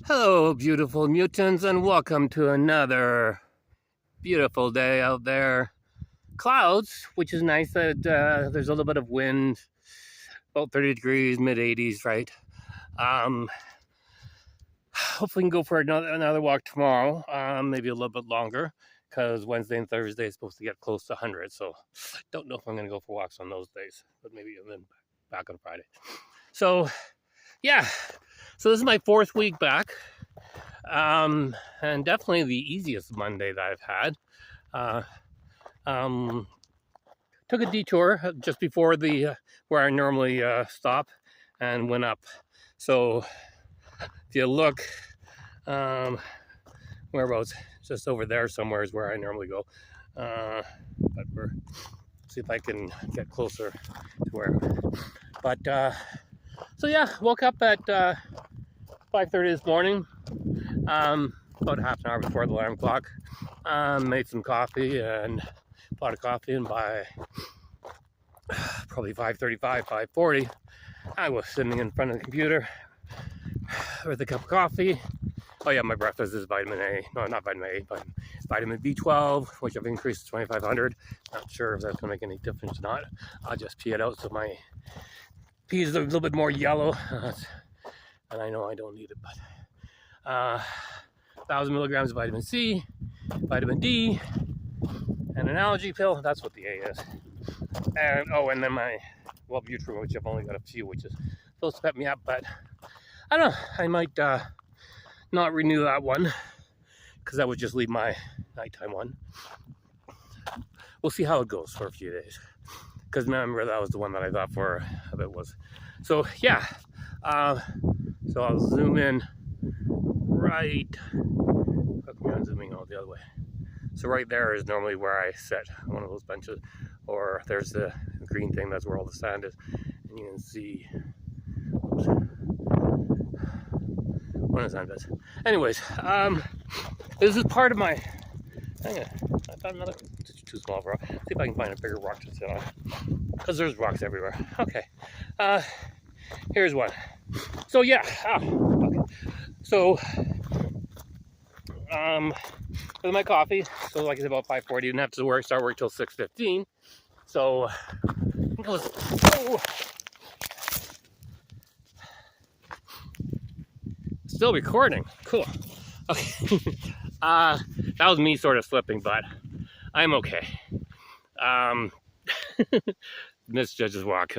Hello, beautiful mutants, and welcome to another beautiful day out there. Clouds, which is nice that there's a little bit of wind, about 30 degrees, mid 80s, right? Hopefully, we can go for another walk tomorrow, maybe a little bit longer, because Wednesday and Thursday is supposed to get close to 100. So, don't know if I'm going to go for walks on those days, but maybe then back on Friday. So, yeah. So, this is my fourth week back. And definitely the easiest Monday that I've had. Took a detour just before the where I normally stop and went up. So if you look, whereabouts, just over there somewhere is where I normally go. But we're see if I can get closer to where. But so yeah, woke up at 5:30 this morning. About half an hour before the alarm clock. Made some coffee and bought a coffee, and by probably 5:35, 5:40, I was sitting in front of the computer with a cup of coffee. Oh yeah, my breakfast is vitamin A. No, not vitamin A, but vitamin B12, which I've increased to 2,500. Not sure if that's going to make any difference or not. I'll just pee it out so my pee is a little bit more yellow. And I know I don't need it, but 1,000 milligrams of vitamin C, vitamin D, and an allergy pill. That's what the A is. And and then my Wellbutrin, which I've only got a few, which is supposed to pep me up, but I don't know. I might not renew that one because that would just leave my nighttime one. We'll see how it goes for a few days. Because remember, that was the one that I thought for a bit was. So yeah. So I'll zoom in right. I'm zooming all the other way. So right there is normally where I sit, one of those benches, or there's the green thing, that's where all the sand is, and you can see one of the sand beds. Anyways, this is part of my. I found another. It's too small for. See if I can find a bigger rock to sit on, because there's rocks everywhere. Okay, here's one. So yeah, okay. So with my coffee, so like it's about 5:40, didn't have to start work till 6:15. So still recording. Cool. Okay. That was me sort of slipping, but I'm okay. Missed Judge's Walk.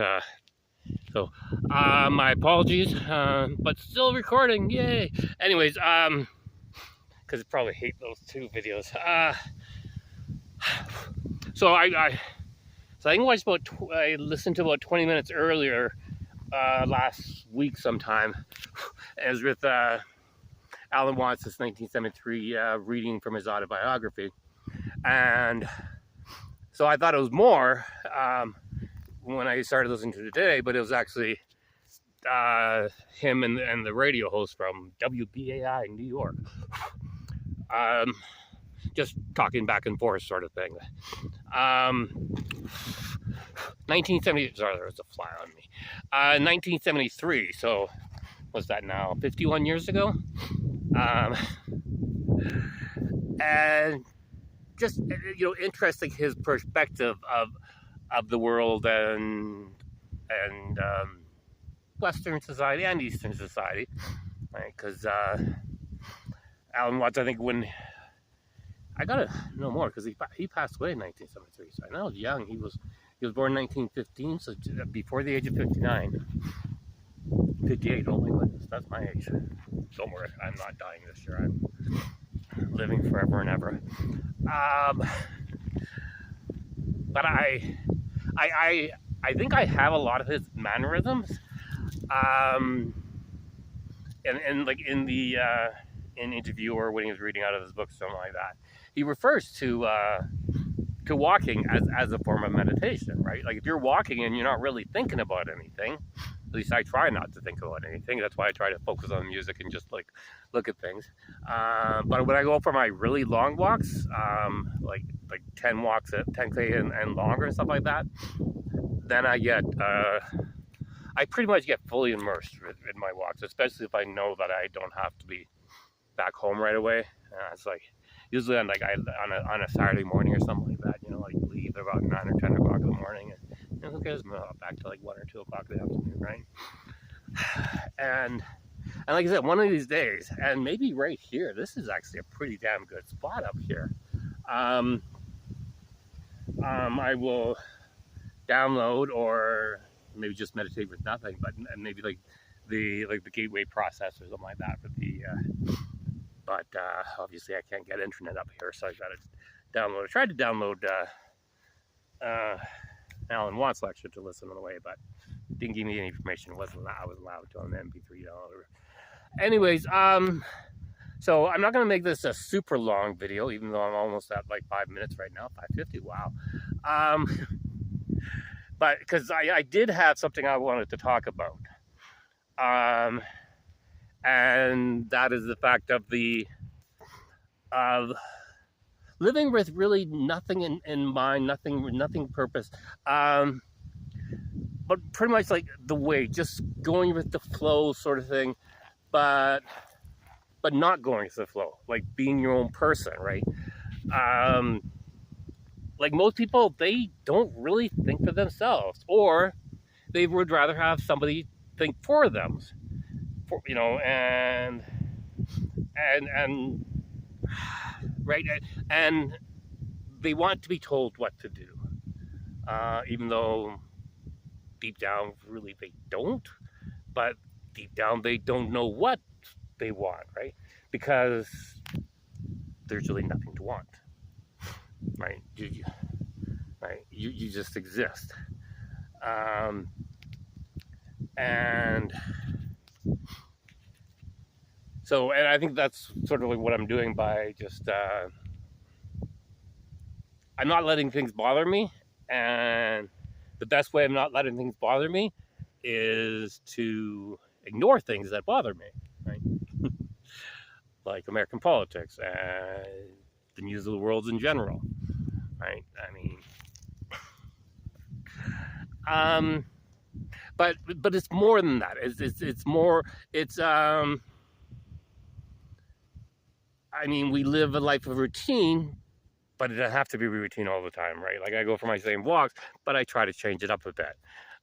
So my apologies, but still recording. Yay. Anyways, because I probably hate those two videos. So I think I listened to about 20 minutes earlier last week sometime. It was with Alan Watts' 1973 reading from his autobiography, and so I thought it was more when I started listening to it today, but it was actually him and the radio host from WBAI in New York. Just talking back and forth sort of thing. 1970, sorry, there was a fly on me. 1973, so what's that now? 51 years ago? And just, interesting his perspective of the world and Western society and Eastern society, right? Because Alan Watts, I think when I gotta know more, because he passed away in 1973. So I know I was young. He was born in 1915, so before the age of 59. 58 only, but that's my age. Don't worry, I'm not dying this year. I'm living forever and ever. But I think I have a lot of his mannerisms. And like in the in interview or when he was reading out of his book, something like that, he refers to walking as a form of meditation, right? Like if you're walking and you're not really thinking about anything, at least I try not to think about anything. That's why I try to focus on music and just like look at things. But when I go for my really long walks, like 10 walks at 10K and longer and stuff like that, then I get I pretty much get fully immersed in my walks, especially if I know that I don't have to be back home right away. It's like usually on on a Saturday morning or something like that. Like leave about 9 or 10 o'clock in the morning, and who cares? I'm not back to like 1 or 2 o'clock in the afternoon, right? And like I said, one of these days, and maybe right here, this is actually a pretty damn good spot up here. I will download or maybe just meditate with nothing, but maybe like the gateway process or something like that for the. But obviously I can't get internet up here, so I got to download. I tried to download Alan Watts' lecture to listen on the way, but didn't give me any information. I wasn't allowed to on the MP3 downloader. Anyways, so I'm not going to make this a super long video, even though I'm almost at like 5 minutes right now, 5:50. Wow. But because I did have something I wanted to talk about, and that is the fact of the living with really nothing in mind, nothing purpose, but pretty much like the way, just going with the flow sort of thing, but not going with the flow, like being your own person, right? Like most people, they don't really think for themselves, or they would rather have somebody think for them, and right, and they want to be told what to do, even though deep down, really they don't. But deep down, they don't know what they want, right? Because there's really nothing to want, right? You just exist, and so, and I think that's sort of like what I'm doing by just I'm not letting things bother me, and the best way of not letting things bother me is to ignore things that bother me, right? Like American politics and the news of the world in general, right? I mean, but it's more than that. It's more. I mean, we live a life of routine, but it doesn't have to be routine all the time, right? Like I go for my same walks, but I try to change it up a bit.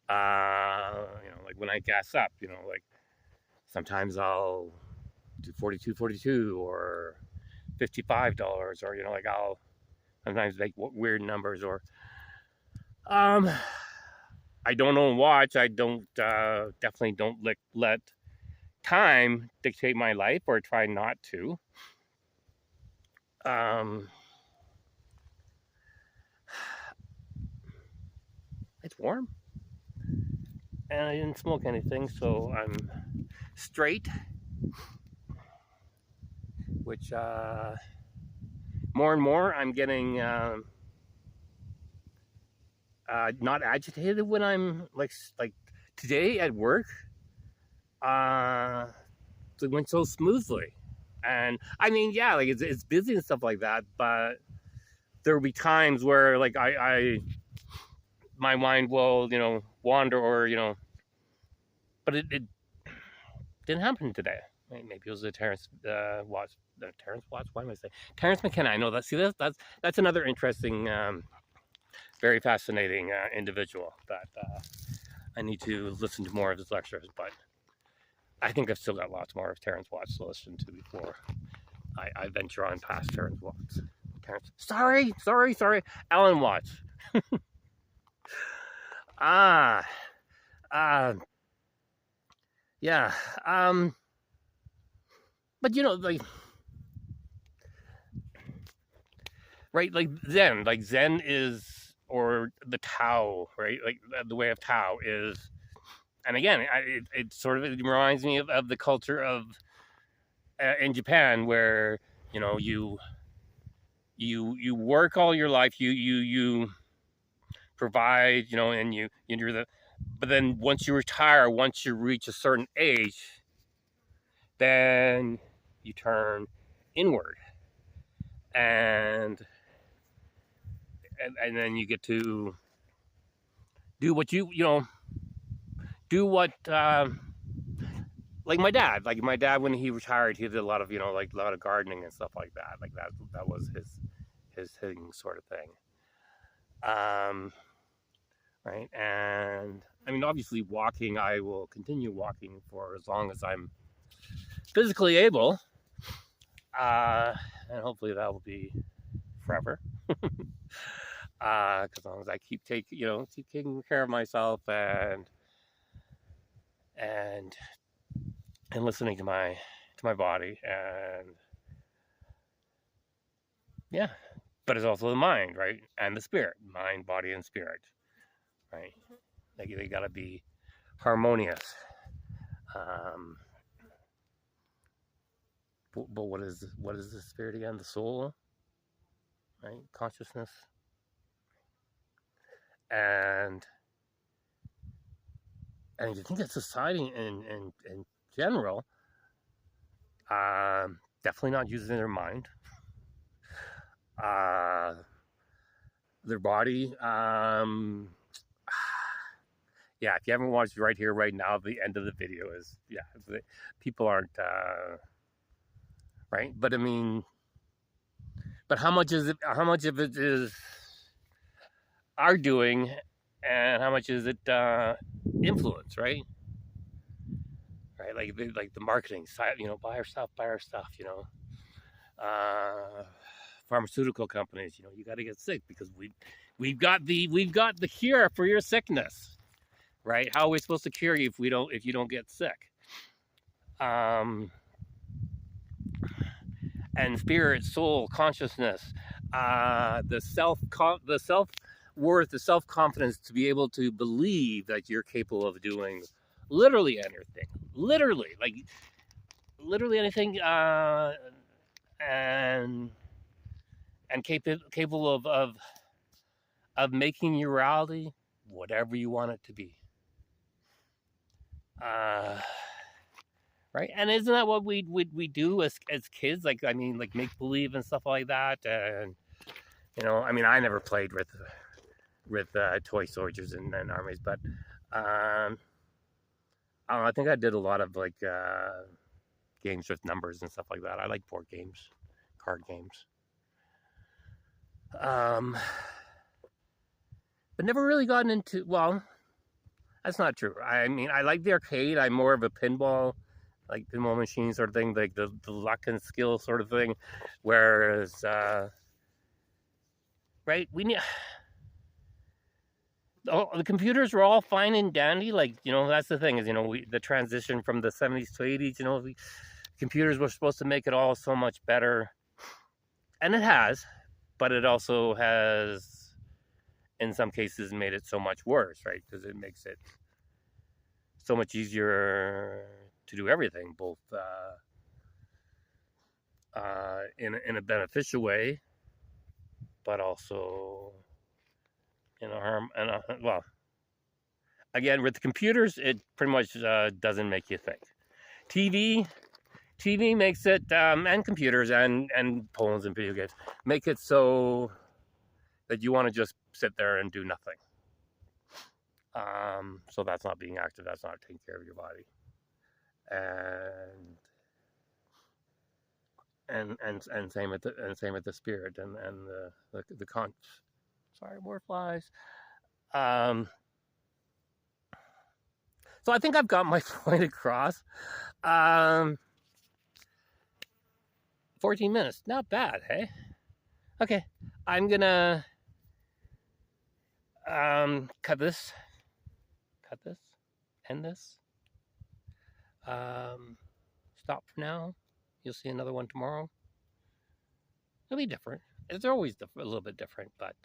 Like when I gas up, like sometimes I'll do 42.42 or $55, or like I'll sometimes make weird numbers, or I don't own a watch. I don't definitely don't let time dictate my life, or try not to. It's warm, and I didn't smoke anything, so I'm straight. Which more and more I'm getting not agitated when I'm like today at work. It went so smoothly, and I mean, yeah, like it's busy and stuff like that, but there will be times where like my mind will wander, or but it didn't happen today. Maybe it was the Terrence Watts. Terrence Watts. Why am I saying Terrence McKenna? I know that. See, that's another interesting, very fascinating individual that I need to listen to more of his lectures. But I think I've still got lots more of Terrence Watts to listen to before I venture on past Terrence Watts. Sorry, Alan Watts. Yeah. But like, right, like Zen is, or the Tao, right? Like the way of Tao is, and again, it sort of reminds me of the culture of in Japan, where you work all your life, you provide, and you're the, but then once you retire, once you reach a certain age, then you turn inward, and then you get to do what you do what, like my dad. Like my dad, when he retired, he did a lot of, like a lot of gardening and stuff like that. Like that was his thing, sort of thing. Right, and I mean, obviously, walking. I will continue walking for as long as I'm physically able, and hopefully that will be forever. As long as I keep taking care of myself and listening to my body, and yeah, but it's also the mind, right, and the spirit, mind, body, and spirit, right? They gotta be harmonious. But what is the spirit again? The soul, right? Consciousness, and if you think that society in general, definitely not using their mind, their body. Yeah, if you haven't watched Right Here, Right Now, the end of the video is, people aren't, right? But I mean, but how much of it is our doing, and how much is it influence, right? Right, like the marketing side, buy our stuff, pharmaceutical companies, you got to get sick because we've got the cure for your sickness, right? How are we supposed to cure you if you don't get sick? And spirit, soul, consciousness, the self-worth, the self-confidence to be able to believe that you're capable of doing literally anything, literally anything, and capable of making your reality whatever you want it to be. Right, and isn't that what we do as kids? Like, I mean, like make believe and stuff like that. And I mean, I never played with toy soldiers and armies, but I don't know, I think I did a lot of like games with numbers and stuff like that. I like board games, card games. But never really gotten into, well, that's not true. I mean, I like the arcade. I'm more of a pinball machine sort of thing, like the luck and skill sort of thing. Whereas, right, we need, the computers were all fine and dandy. Like, that's the thing is, the transition from the 70s to 80s, the computers were supposed to make it all so much better. And it has, but it also has, in some cases, made it so much worse, right? Because it makes it so much easier to do everything, both in a beneficial way, but also in a harm. And well, again, with the computers, it pretty much doesn't make you think. TV makes it, and computers and phones and video games make it so that you want to just sit there and do nothing. So that's not being active. That's not taking care of your body. And same with the spirit and the con. Sorry, more flies. So I think I've got my point across. 14 minutes, not bad, hey? Okay, I'm gonna cut this, end this. Stop for now. You'll see another one tomorrow. It'll be different. It's always a little bit different, but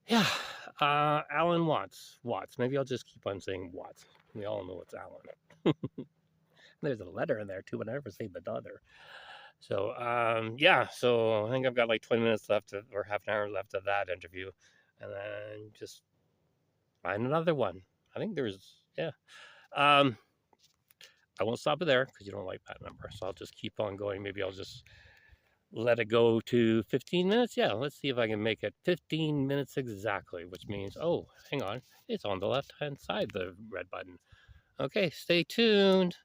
yeah. Alan Watts. Maybe I'll just keep on saying Watts. We all know it's Alan. There's a letter in there too, but I never say the other. So yeah. So I think I've got like 20 minutes left, or half an hour left of that interview, and then just find another one. I think there's, yeah. I won't stop it there because you don't like that number, so I'll just keep on going. Maybe I'll just let it go to 15 minutes. Yeah, let's see if I can make it 15 minutes exactly, which means, oh, hang on, it's on the left-hand side, the red button. Okay, stay tuned.